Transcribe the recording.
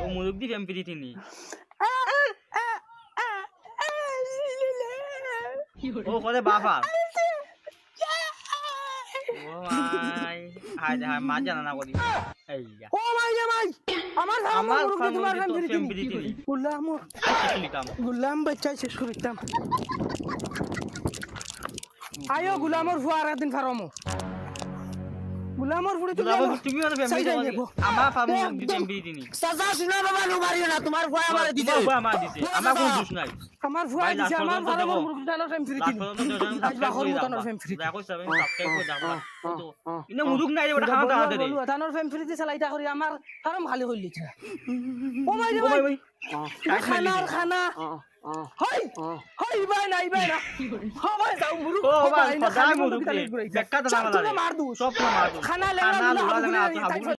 ও মুরুগ দি ফেম পিরিতি নি ও করে বাফা ও মাই হাই হাই মা জানা না করি এই যা ও ভাই রে ভাই আমার তোমার ফেম পিরিতি নি গুলাম বাচ্চা শেষ করিতাম আয়ো গুলামর ফুয়ার একদিন ফারমো গুলামর ফুড়ি তুমি মানে ফ্যামিলি আমার ফার্ম দি ফেম পিরিতি নি সাজা শুনা বাবা নো মারিও না তোমার ফুয়া আমারে দিছে ফুয়া আমার দিছে আমার কোন দোষ নাই আমার ফুয়া দিছে আমার ফারমর মুরগিটানোর ফেম ফ্রি দিন দেখো সবাই সাবস্ক্রাইব করে দাও ইনে মুরুগ নাই রে ওটা খাওয়া দাও দে তানোর ফেম ফ্রি দিছে লাইটা করি আমার ফারম খালি হইলি ও ভাই রে ভাই খানা হাই হাই ভাই নাই ভাই না ভাই যাও মুরুগ ও ভাই সদা মুরুগ দে বেক্কা দানা মারা মার দু সব মার দু খানা খানা লেলা